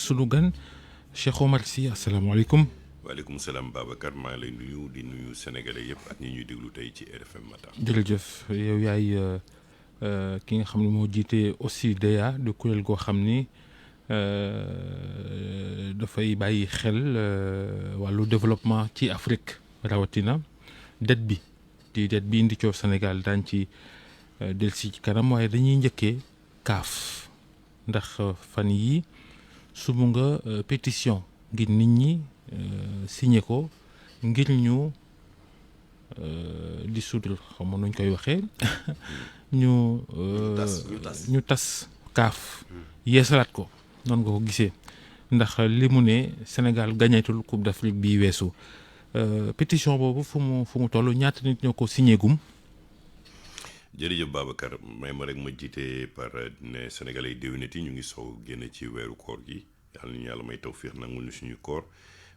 sunu gan Cheikh Omar Sy asalaamaaleykum. waaleykum salaam Babacar maa ngi lay nuyu di nuyu sénégalais yëpp ak ñi ñuy déglu tey ci RFM Matin. jërëjëf yow yaay ki nga xam ne moo jiite aussi DEA di kuréel goo xam ni dafay bàyyi xel wàllu développement ci Afrique rawatina dette bi indi coow Sénégal daañ ci dellusi ci kanam waaye dañuy njëkkee CAF ndax fan yi sumu nga pétition ngir nit ñi signé ko ngir ñu dissoudre xam nga nuñ koy waxee ñu tas CAF yeesalaat ko noonu nga ko gisee ndax li mu ne Sénégal gañeetul Coupe d'Afrique bii weesu pétition boobu fu mu toll ñaata nit ñoo ko signé gum. jërëjëf Babacar may ma rek ma jiite par ne sénégalais yi déwénati ñu ngi sow génn ci weeru koor gi yàlla nañu yàlla may tawfiix nangul ñu suñu koor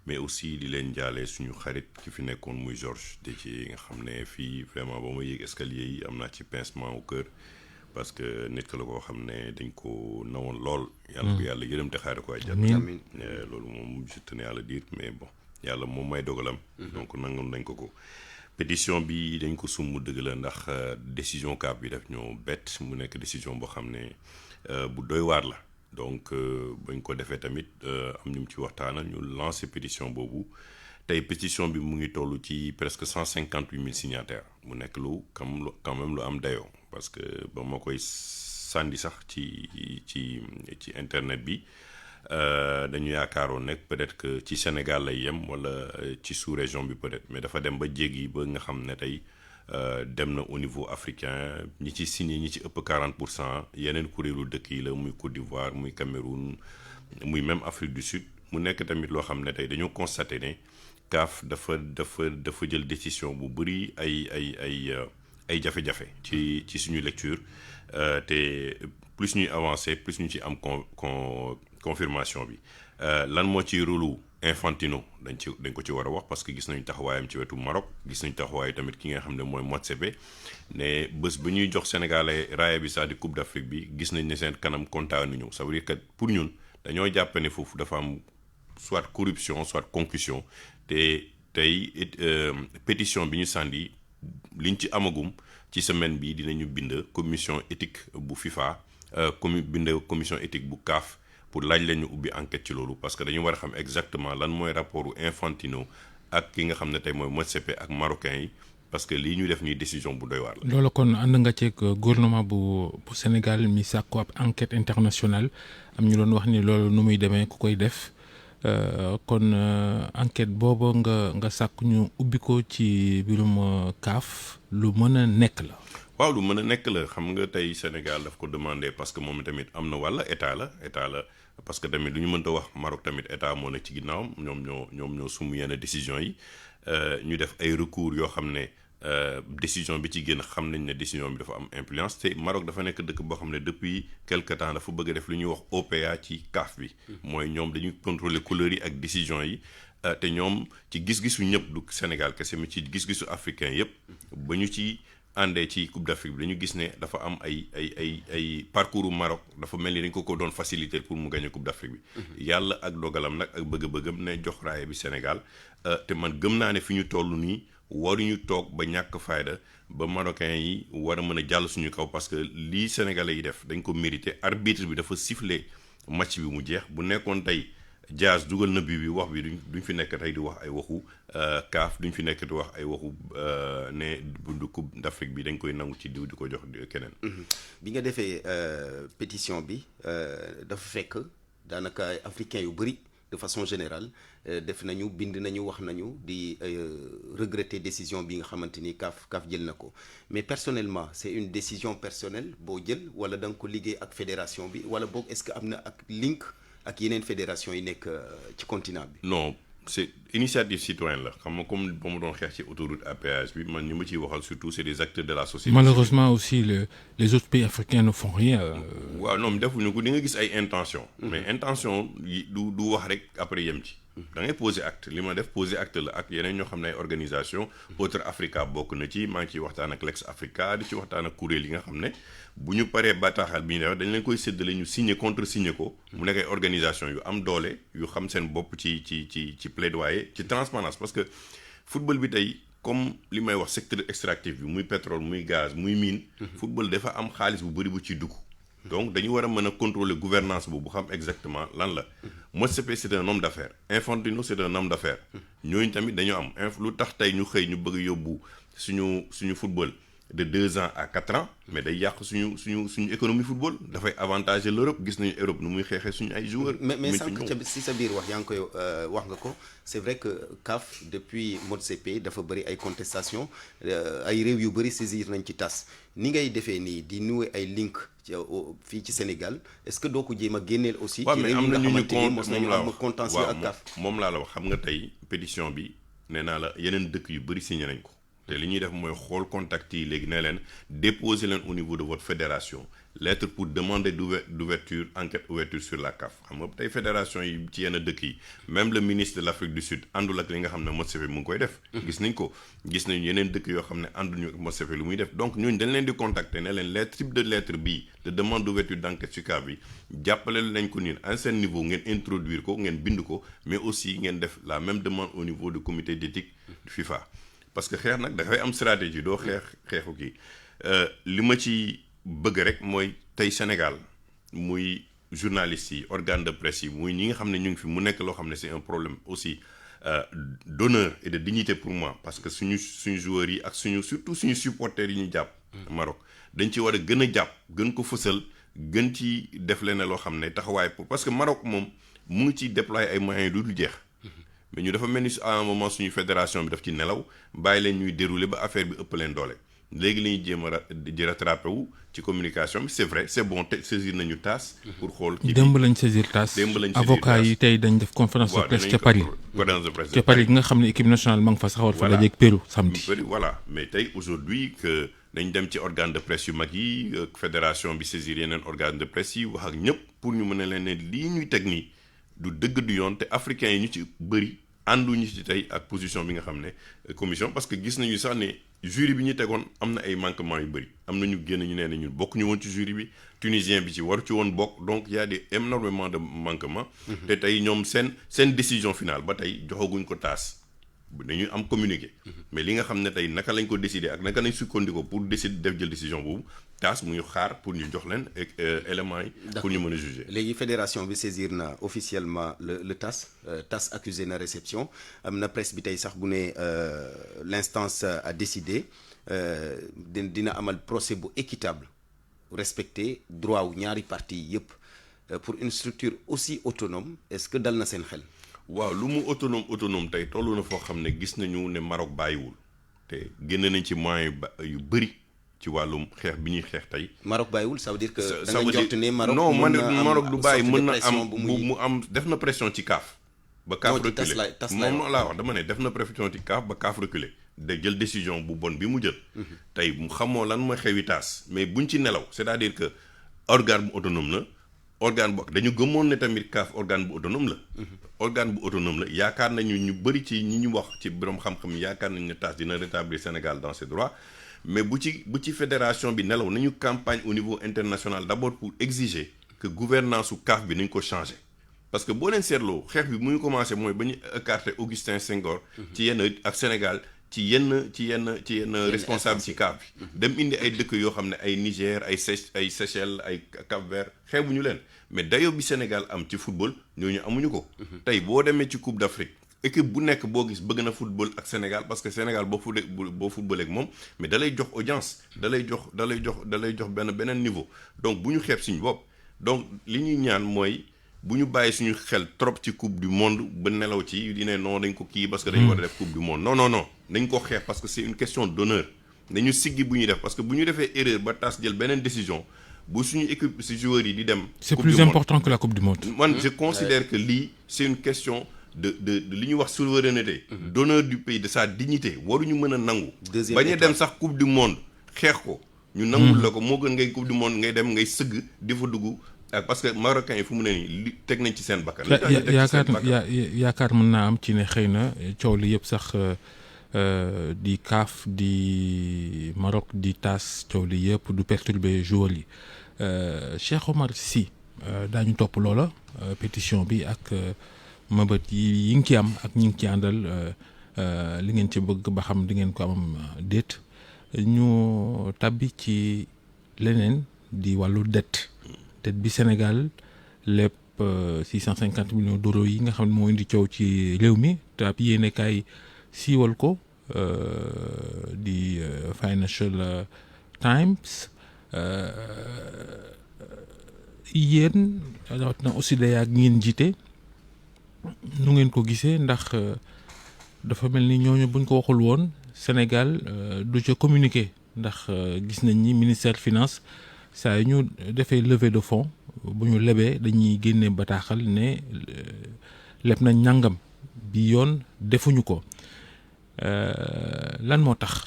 mais aussi di leen jaale suñu xarit ki fi nekkoon muy Georges Déthié nga xam ne fii vraiment ba ma yéeg escalier yi am naa ci pincement au cœur parce que nit ko la koo xam ne dañ ko nawoon lool. yàlla ko yàlla yërëm te xaare ko àjjana. amiin loolu moom je tenais à le dire mais bon yàlla moom may dogalam. donc nangoon nañ ko. pétition bi dañ ko sumb dëgg la ndax décision CAF bi daf ñoo bett mu nekk décision boo xam ne bu doy waar la. donc bañ ko defee tamit am ñu ci waxtaanal ñu lancé pétition boobu tey pétition bi mu ngi toll ci presque 158 000 signataires mu nekk lu quand même lu am dayoo parce que ba ma koy sànni sax ci internet bi dañu yaakaaroon nekk peut-être que ci Sénégal lay yem wala ci sous-région bi peut-être mais dafa dem ba jéggi ba nga xam ne tey dem na au niveau africain ñi ci signé ñi ci ëpp 40% yeneen kuréelu dëkk yi la muy Côte d'Ivoire muy Cameroun muy même Afrique du Sud mu nekk tamit loo xam ne tey dañoo constaté ne CAF dafa jël décision bu bëri ay jafe-jafe ci suñu lecture te plus ñuy avancer plus ñu ci am confirmation bi lan moo ci rôlu Infantino dañ ko ci war a wax parce que gis nañu taxawaayam ci wetu Maroc gis nañu taxawaay tamit ki nga xam ne mooy Motsepe ne bés bu ñuy jox Sénégalais raaya bi sax di Coupe d'Afrique bi gis nañ ne seen kanam kontaan nañu ça veut dire que pour ñun dañoo jàpp ne foofu dafa am soit corruption soit concussion te tey pétition bi ñu sànni liñ ci amagum ci semaine bi dinañu bind commission éthique bu FIFA bind commission éthique bu CAF pour laaj leen ñu ubbi enquête ci loolu parce que dañu war a xam exactement lan mooy rapportu Infantino ak ki nga xam ne tey mooy Motsepe ak marocain yi parce que lii ñu def nii décision bu doy waar la. loolu kon ànd nga ceeg gouvernement bu Sénégal mi sàkku ab enquête internationale am ñu doon wax ni loolu nu muy demee ku koy def kon enquête boobu nga sàkku ñu ubbi ko ci biirum CAF lu mën a nekk la. waaw lu mën a nekk la xam nga tey Sénégal daf ko demandé parce que moom tamit am na walla état la parce que tamit lu ñu mënta wax Maroc tamit état moo nekk ci ginnaawam ñoom ñoo sumb yenn décision yi ñu def ay recours yoo xam ne décision bi ci génn xam nañ ne décision bi dafa am influence te Maroc dafa nekk dëkk boo xam ne depuis quelque temps dafa bëgg a def lu ñuy wax OPA ci CAF bi mooy ñoom dañuy contrôler couleurs yi ak décision yi te ñoom ci gis-gisu ñëpp du Sénégal kese mi ci gis-gisu africain yëpp ba ñu ci àndee ci Coupe d'Afrique bi dañu gis ne dafa am ay parcours Maroc dafa mel ni dañ ko doon faciliter pour mu gagner Coupe d'Afrique bi yàlla ak dogalam nag ak bëgg-bëggam ne jox raaya bi Sénégal te man gëm naa ne fi ñu toll nii waruñu toog ba ñàkk fayda ba marocains yi war a mën a jàll suñu kaw parce que lii sénégalais yi def dañ ko mérité arbitre bi dafa siffler match bi mu jeex bu nekkoon tey Diaz dugal na bi wax bi duñ fi nekk tey di wax ay waxu CAF duñ fi nekk di wax ay waxu ne bu Coupe d'Afrique bi dañ koy nangu ci diw di ko jox keneen. bi nga defee pétition bi dafa fekk daanaka africains yu bëri de façon générale def nañu bind nañu wax nañu di regretter décision bi nga xamante ni CAF jël na ko mais personnellement c'est une décision personnelle boo jël wala da nga ko liggéey ak fédération bi wala boog est-ce que am na ak link ak yeneen fédération yi nekk ci continent bi. non c'est initiative citoyenne la xam nga comme ba mu doon xeex ci autoroute à péage bi man ñu ma ciy waxal surtout c'est des acteurs de la société. malheureusement aussi les autres pays africains ne font rien. waaw non defuñu ko di nga gis ay intention mais intention yi du wax rek après yem ci da ngay poser acte li ma def poser acte la ak yeneen ñoo xam ne ay organisation Autre Africa bokk na ci maa ngi ciy waxtaan ak Lex Africa di ci waxtaan ak kuréel yi nga xam ne bu ñu paree bataaxal bi ñu def dañ leen koy séddale ñu signé contre signé ko mu nekk ay organisation yu am doole yu xam seen bopp ci plaidoyer ci transparence parce que football bi tey comme li may wax secteur extractif bi muy pétrole muy gaz muy mine football dafa am xaalis bu bëri bu ci dugg donc dañu war a mën a contrôler gouvernance bu xam exactement lan la Motsepe c'est un homme d'affaires Infantino c'est un homme d'affaires ñooñu tamit dañu am lu tax tey ñu xëy ñu bëgg yóbbu suñu football de 2 ans à 4 ans mais day yàq suñu économie football dafay avantager l'Europe gis nañu Europe nu muy xeexee suñu ay joueurs. mais sànq si sa biir wax yaa ngi koy wax nga ko c'est vrai que CAF depuis Motsepe dafa bëri ay contestations ay réew yu bëri saisir nañ ci tas ni ngay defee nii di nouer ay link fii ci Sénégal est-ce que doo ko jéem a génneel aussi. ci réew yi nga xamante ni mos nañu am contentieux ak CAF. moom laa la wax xam nga tey pétition bi nee naa la yeneen dëkk yu bëri signé nañ ko. te li ñuy def mooy xool contact yi léegi ne leen déposer leen au niveau de votre fédération lettre pour demander d'ouverture enquête ouverture sur la CAF xam nga tey fédération yi ci yenn dëkk yi même le ministre de l'Afrique du Sud àndul ak li nga xam ne Motsepe mu ngi koy def gis nañ yeneen dëkk yoo xam ne ànduñu ak Motsepe lu muy def donc ñooñu dañ leen di contacter ne leen les types de lettre bii de demande d'ouverture d'enquête sur CAF bi jàppale nañ ko nii à un certain niveau ngeen introduire ko ngeen bind ko mais aussi ngeen def la même demande au niveau du comité d'éthique du FIFA parce que xeex nag dafay am stratégie doo xeexu kii li ma ci bëgg rek mooy tey Sénégal muy journalistes yi organe de presse yi muy ñi nga xam ne ñu ngi fi mu nekk loo xam ne c'est un problème aussi d'honneur et de dignité pour moi parce que suñu joueurs yi ak surtout suñu supporters yi ñu jàpp Maroc dañ ci war a gën a jàpp gën ko fësal gën ci def leen loo xam ne taxawaay pour parce que Maroc moom mu ngi ciy déployer ay moyens yu dul jeex mais ñu dafa mel ni à un moment suñu fédération bi daf ci nelaw bàyyi leen ñuy dérouler ba affaire bi ëpp leen doole léegi la ñuy jéem a di rattrapé wu ci communication bi c'est vrai c'est bon te saisir nañu TAS pour xool démb lañ saisir TAS avocat yi tey dañ def conférence de presse ca Paris ca Paris gi nga xam ne équipe nationale ma nga fa saxawal fa la jeeg Pérou samedi voilà mais tey aujourd'hui que dañ dem ci organe de presse yu mag yi fédération bi saisir yeneen organe de presse yi wax ak ñëpp pour ñu mën a leen ne lii ñuy teg nii du dëgg du yoon te africains yi ñu ci bëri ànduñu ci tey ak position bi nga xam ne commission parce que gis nañu sax ne jury bi ñu tegoon am na ay manquements yu bëri am na ñu génn ñu nee na ñun bokk ñu woon ci jury bi tunisien bi ci waru ci woon bokk donc y a des énormément de manquements te tey ñoom seen décision finale ba tey joxaguñ ko TAS dañuy am communiqué mais li nga xam ne tey naka lañ ko décider ak naka lañ sukkandiko pour décider jël décision boobu TAS mu ñu xaar pour ñu jox leen éléments yi pour ñu mën a juger léegi fédération bi saisir na officiellement le TAS TAS accusé na réception am na presse bi tey sax bu ne l'instance a décidé dina amal procès bu équitable respecter droit wu ñaari parties yëpp pour une structure aussi autonome est-ce que dal na seen xel waaw lu mu autonome tey tollu na foo xam ne gis nañu ne Maroc bàyyiwul te génn nañ ci moyens yu bëri ci wàllum xeex bi ñuy xeex tey. Maroc bàyyiwul ça veut dire que da nga jot ne Maroc non Maroc du bàyyi mën na am mu am def na pression ci CAF. ba CAF reculé moom laa wax dama ne def na pression ci CAF ba CAF reculé de jël décision bu bon bi mu jël. tey mu xamoo lan mooy xewi TAS mais buñ ci nelaw c'est-à-dire que organe bu autonome la. organe bu dañu gëmoon ne tamit CAF organe bu autonome la. organe bu autonome la yaakaar nañu ñu bëri ci ñi ñu wax ci borom xam-xam yaakaar nañu ne TAS dina rétablir Sénégal dans ses droits mais bu ci fédération bi nelaw nañu campagne au niveau international d'abord pour exiger que gouvernance su CAF bi nañ ko changer. parce que boo leen seetloo xeex bi mu ngi commencé mooy ba ñu écarter Augustin Senghor. ci yenn ak Sénégal ci yenn responsable ci CAF bi. dem indi ay dëkk yoo xam ne ay Niger ay Seychelles ay Cap-Vert xeebuñu leen mais dayo bi Sénégal am ci football ñooñu amuñu ko. tey boo demee ci Coupe d'Afrique équipe bu nekk boo gis bëgg na football ak Sénégal parce que Sénégal boo football ak moom mais da lay jox audience da lay jox beneen niveau donc bu ñu xeeb suñu bopp donc li ñuy ñaan mooy. bu ñu bàyyi suñu xel trop ci coupe du monde ba nelaw ci di ne non dañ ko kii parce que dañu war a def coupe du monde non dañ ko xeex parce que c'est une question d'honneur dañu siggi bu ñuy def parce que bu ñu defee erreur ba TAS jël beneen décision bu suñu équipe si joueurs yi di dem. c'est plus important que la coupe du monde. man je considère que lii c'est une question de li ñuy wax souveraineté. d'honneur du pays de sa dignité waruñu mën a nangu. bañ a dem sax coupe du monde xeex ko. ñu nangul la ko moo gën ngay coupe du monde ngay dem ngay sëgg di fa dugg ak parce que marocains yi fu mu ne nii li teg nañ ci seen bakkan. yaakaar mën naa am ci ne xëy na coow li yëpp sax di CAF di Maroc di TAS coow li yëpp du perturber joueurs yi Cheikh Omar Sy daañu topp loola pétition bi ak mëbët yi ngi ci am ak ñi ngi ci àndal li ngeen ci bëgg ba xam di ngeen ko am déet ñu tabbi ci leneen di wàllu dette bi Sénégal lépp 650 millions d'euros yi nga xam ne moo indi coow ci réew mi te ab yéenekaay siiwal ko di Financial Times yéen rawatina OSIDEA ak ngeen jiite nu ngeen ko gisee ndax dafa mel ni ñooñu buñ ko waxul woon Sénégal du ca communiquer ndax gis nañ ni ministère finance saa yu ñu defee levée de fonds bu ñu lebee dañuy génne bataaxal ne leb nañ ñàngam bi yoon defuñu ko lan moo tax.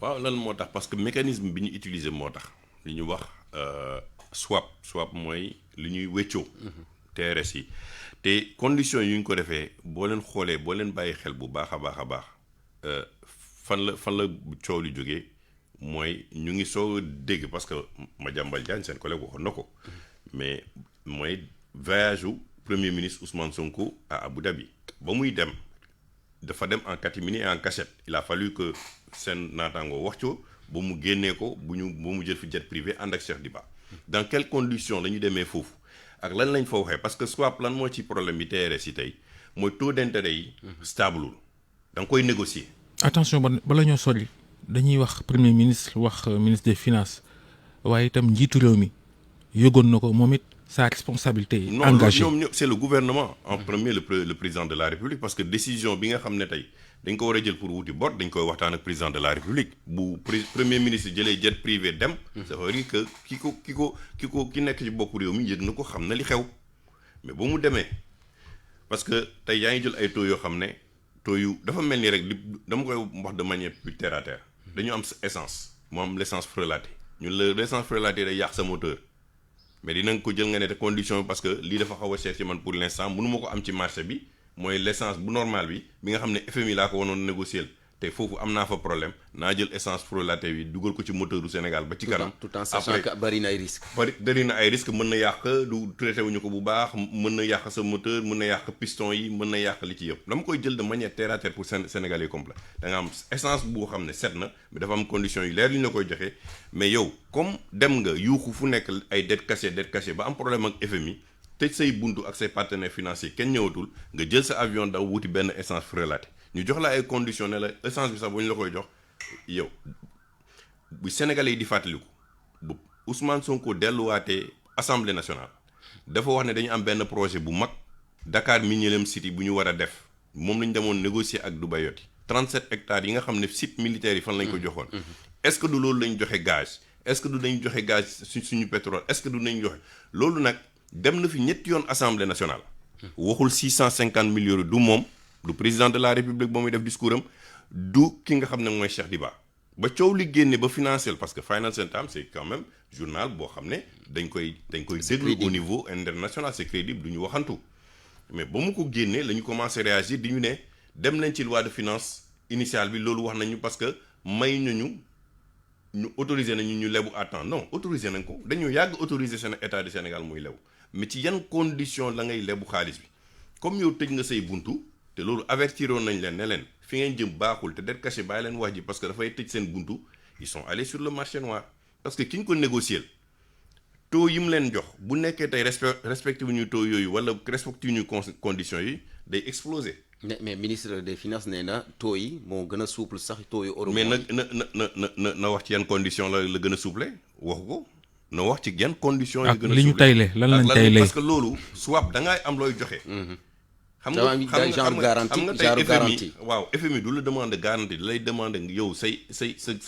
waaw lan moo tax parce que mécanisme bi ñu utiliser moo tax li ñu wax swap mooy li ñuy wéccoo. TRS yi te conditions yu ñu ko defee boo leen xoolee boo leen bàyyi xel bu baax a baax fan la coow li jógee. mooy ñu ngi soo dégg parce que Madiambal Diagne seen collègue waxoon na ko mais mooy voyage u premier ministre Ousmane Sonko à Abu Dhabi ba muy dem dafa dem en catimini et en cachette il a fallu que seen naataangoo wax co ba mu génnee ko ba mu jël fi jet privé ànd ak Cheikh Diba dans quelles conditions la ñu demee foofu ak lan lañ fa waxee parce que swap lan moo ci problème bi TRS yi tey mooy taux d'intérêt yi stablul da nga koy négocier. attention bala ñoo sori dañuy wax premier ministre wax ministre des finances waaye itam njiitu réew mi yëgoon na ko moom it sa responsabilité engagée. non ñoom c'est le gouvernement en premier le président de la République parce que décision bi nga xam ne tey dañ ko war a jël pour wuti bor dañ koy waxtaan ak président de la République bu premier ministre jëlee jet privé dem. ça veut dire que ki nekk ci bokku réew mi yëg na ko xam na li xew mais ba mu demee parce que tey yaa ngi jël ay taux yoo xam ne taux yu dafa mel ni rek dama koy wax de manière plus terre à terre. dañu am essence mu am l'essence frelatée ñun l'essence frelatée day yàq sa moteur mais dinañ ko jël nga ne te condition parce que lii dafa xaw a cher ci man pour l'instant mënu ma ko am ci marché bi mooy l'essence bu normal bi nga xam ne FMI laa ko wanoon négocier te foofu am naa fa problème naa jël essence frelatée bi dugal ko ci moteur du Sénégal ba ci kanam. tout en sachant que bari na ay risques. bari na ay risques mën na yàq du traité wuñu ko bu baax mën na yàq sa moteur mën na yàq piston yi mën na yàq li ci yëpp dama koy jël de manière terre à terre pour Sénégal yi complet da nga am essence boo xam ne set na mais dafa am conditions yu leer yu ñu la koy joxee mais yow comme dem nga yuuxu fu nekk ay dette cachée ba am problème ak FMI tëj say buntu ak say partenaires financiers kenn ñëwatul nga jël sa avion daw wuti benn essence frelatée ñu jox la ay conditions ne la essence bi sax bu ñu la koy jox yow bu Sénégalais yi di fàttaliku bu Ousmane Sonko delluwaatee assemblée nationale dafa wax ne dañu am benn projet bu mag Dakar Millennium City bu ñu war a def moom lañ demoon négocier ak Dubai Yoti 37 hectares yi nga xam ne site militaire yi fan lañ ko joxoon. est-ce que du loolu lañ joxe gaz est-ce que du dañ joxe gaz suñu pétrole est-ce que du nañ joxe loolu nag dem na fi ñetti yoon assemblée nationale. waxul 650 millions du moom. du président de la république ba muy def discours am du ki nga xam ne mooy Cheikh Diba ba coow li génne ba financier parce que Financial Times c'est quand même journal boo xam ne dañ koy déglu au niveau international c'est crédible du ñu waxantu mais ba mu ko génnee la ñu commencé réagir di ñu ne dem nañ ci loi de finance initiale bi loolu wax nañu parce que may ñu autorisé nañu ñu lebu à temps non autorisé nañ ko dañu yàgg autorisé seen état du Sénégal muy lebu mais ci yan condition la ngay lebu xaalis bi comme yow tëj nga say buntu te loolu avertiroon nañ leen ne leen fi ngeen jëm baaxul te dette cachée bàyyi leen wax ji parce que dafay tëj seen buntu ils sont allés sur le marché noir parce que ki ñu ko négocier taux yi mu leen jox bu nekkee tey respecté wu ñu taux yooyu wala respecté wu ñu conditions yi day exploser. mais ministre des finances nee na taux yi moo gën a souple sax taux yu euro. mais na wax ci yan conditions la gën a souple waxu ko na wax ci yan conditions. yi gën a souple ak li ñu tayle lan lañ tayle parce que loolu swap da ngay am looy joxe. xam nga tey FMI waaw FMI du la demande garantie da lay demande yow sa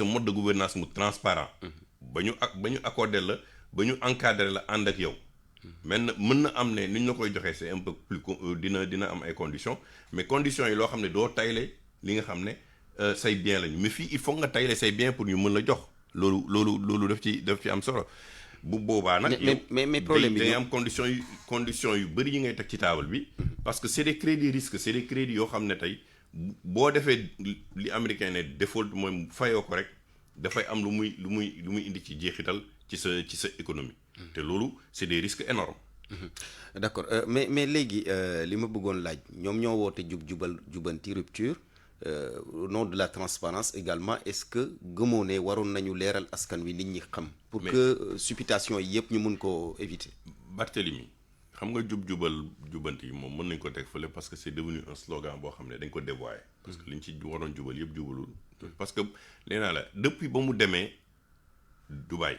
mode de gouvernance mu transparent ba ñu accordé la ba ñu encadré la ànd ak yow maintenant mën na am ne ni ñu la koy joxee c'est un peu plus dina am ay conditions mais conditions yi loo xam ne doo tayle li nga xam ne say bien lañu mais fii il faut nga tayle say bien pour ñu mën la jox loolu daf ci am solo bu boobaa nag. mais problème bi day am condition yu bëri yi ngay teg ci table bi. parce que c'est des crédits risques c'est des crédits yoo xam ne tey boo defee li américain ne default mooy fayoo ko rek dafay am lu muy indi ci jeexital ci sa économie. te loolu c'est des risques énormes. d'accord mais léegi li ma bëggoon laaj ñoom ñoo woote jubanti rupture au nom de la transparence également est-ce que gëmoo ne waroon nañu leeral askan wi nit ñi xam pour que supputation yi yëpp ñu mun koo éviter. Barthélemy xam nga jubanti moom mën nañ ko teg fële parce que c'est devenu un slogan boo xam ne dañ ko dévoyé parce que liñ ci waroon jubal yëpp jubalul parce que nee naa la depuis ba mu demee Dubaï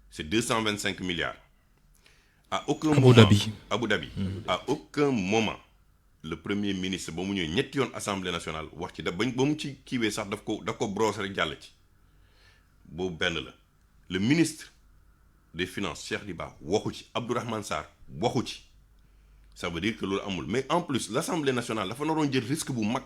c'est 225 milliards. À aucun moment Abu Dhabi à aucun moment le premier ministre ba mu ñëw ñetti yoon assemblée nationale wax ci ba mu ci kiiwee sax daf ko brosser rek jàll ci boobu benn la le ministre des finances Cheikh Diba waxu ci Abdourahmane Sarr waxu ci ça veut dire que loolu amul mais en plus l'assemblée nationale dafa naroon jël risque bu mag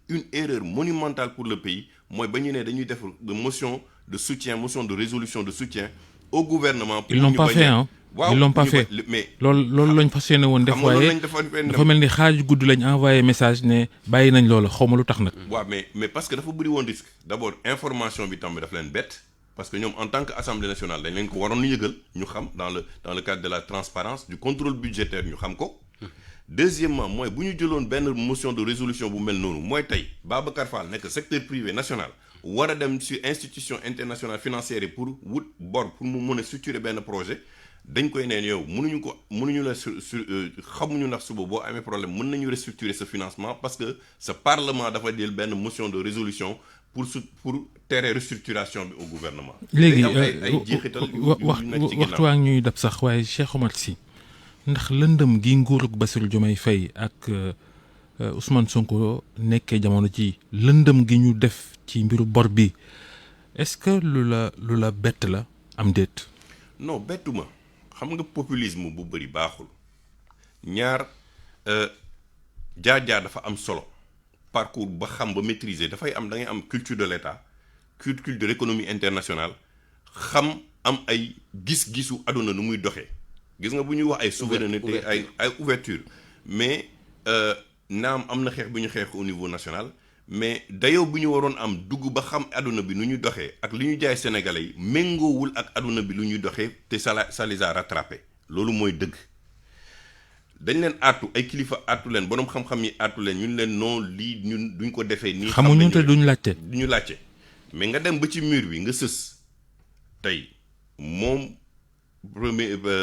une erreur monumentale pour le pays mooy ba ñu ne dañuy def motion de soutien motion de résolution de soutien au gouvernement. Ils l'ont pas fait hein. waaw ils l'ont pas fait mais loolu lañ fas yéene woon def waaye dafa mel ni xaaju guddi lañ envoyé message ne bàyyi nañ loolu xawma lu tax nag. waaw mais parce que dafa bëri woon risque d'abord information bi tam daf leen bett parce que ñoom en tant que assemblée nationale dañ leen ko waroon nu yëgal ñu xam dans le cadre de la transparence du contrôle budgétaire ñu xam ko. Deuxièmement mooy bu ñu jëloon benn motion de résolution bu mel noonu mooy tey Babacar Fall nekk secteur privé national war a dem sur institution internationale financière yi pour wut bor pour mu mën a structurer benn projet dañ koy neen yow mënuñu la xamuñu ndax suba boo amee problème mën nañu restructurer ce financement parce que ce parlement dafa jël benn motion de résolution pour tere restructuration bi au gouvernement. léegi ay jeexital waxtu waa ñuy dab sax waaye Cheikh Oumar Sy ndax lëndëm gi nguurug Bassirou Diomaye Faye ak Ousmane Sonko nekkee jamono ci lëndëm gi ñu def ci mbiru bor bi est-ce que lu la bett la am déet. non bettuma xam nga populisme bu bëri baaxul ñaar jaar-jaar dafa am solo parcours ba xam ba maîtriser dafay am da ngay am culture de l'État culture de l'économie internationale xam am ay gis-gisu àdduna nu muy doxee gis nga bu ñuy wax ay souveraineté ay ouverture mais naam am na xeex bu ñu xeex au niveau national mais dayoo bu ñu waroon am dugg ba xam àdduna bi nu ñuy doxee ak li ñu jaay sénégalais yi méngoowul ak àdduna bi lu ñuy doxee te ça les a rattrapé loolu mooy dëgg dañ leen aatu ay kilifa aatu leen borom xam-xam yi aatu leen ñun leen non lii ñun duñ ko defee nii. xamuñu te duñ laajte. duñu laajte mais nga dem ba ci mur bi nga sës tey moom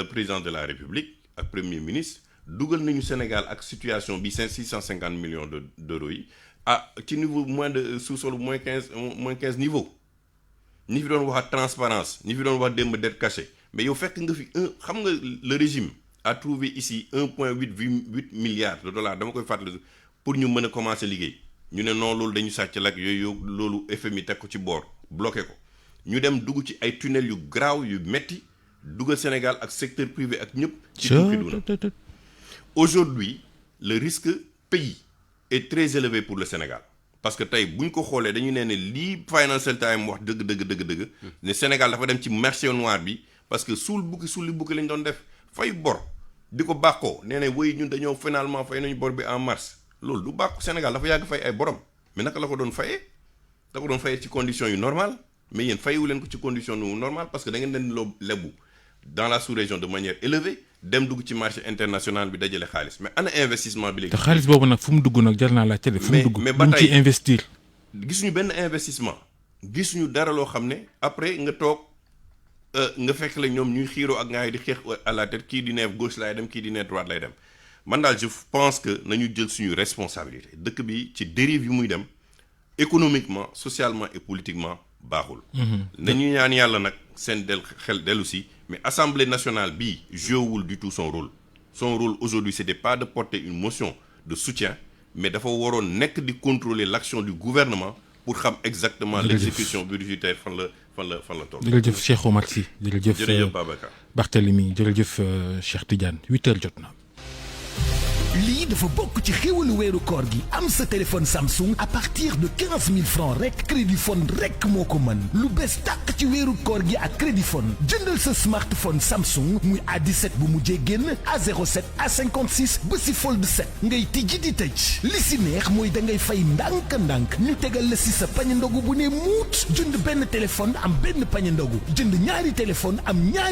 président de la République ak premier ministre dugal nañu Sénégal ak situation bi 650 millions d'euros yi. ci niveau moins de sous-sol moins 15 niveau ñi fi doon wax ak transparence ñi fi doon wax démb dette cachée mais yow fekk nga fi xam nga le régime a trouvé ici 1,8 milliards de dollars dama koy fàttali pour ñu mën a commencer liggéey ñu ne non loolu dañu sàcc lak yooyu loolu FMI teg ko ci boor bloqué ko ñu dem dugg ci ay tunnels yu graaw yu metti dugal Sénégal ak secteur privé ak ñëpp ci tukki duna aujourd'hui le risque pays est très élevé pour le Sénégal parce que tey bu ñu ko xoolee dañu ne lii Financial Times wax dëgg ne Sénégal dafa dem ci marché noir bi parce que suuli bukki lañ doon def fay bor di ko bàkkoo nee na woy ñun dañoo finalement fay nañu bor bi en mars loolu du bàkku Sénégal dafa yàgg fay ay borom mais naka la ko doon fayee da ko doon fayee ci conditions yu normal mais yéen fayewu leen ko ci condition yu normal parce que da ngeen leen loo lebu dans la sous-région de manière élevée dem dugg ci marché international bi dajale xaalis mais ana investissement bi léegi. te xaalis boobu nag fu mu dugg nag jar naa laajte de fu mu dugg mais ba tey ci investir. gisuñu benn investissement gisuñu dara loo xam ne après nga toog nga fekk la ñoom ñuy xiiroo ak ngaay di xeex à la tête kii di ne gauche lay dem kii di ne droite lay dem man daal je pense que nañu jël suñu responsabilité dëkk bi ci dérive yu muy dem économiquement socialement et politiquement baaxul. nañu ñaan yàlla nag seen xel dellu si. mais Assemblée nationale bi jouewul du tout son rôle aujourd'hui c'était pas de porter une motion de soutien mais dafa waroon nekk di contrôler l'action du gouvernement pour xam exactement l'exécution budgétaire fan la toll. jërëjëf Cheikh Oumar Sy jërëjëf Babacar Barthélemy jërëjëf Cheikh Tidiane 8h jot na. lii dafa bokk ci xéwalu weeru koor gi am sa téléphone Samsung à partir de 15 000 francs rek Crédifone rek moo ko mën lu bees tàq ci weeru koor gi ak Crédifone jëndal sa smartphone Samsung muy A17 bu mujjee génn A07 A56 ba si Fold 7 ngay tijji di tëj li si neex mooy da ngay fay ndànk-ndànk ñu tegal la si sa pañe ndogu bu ne muut jënd benn téléphone am benn pañe ndogu jënd ñaari téléphone am ñaari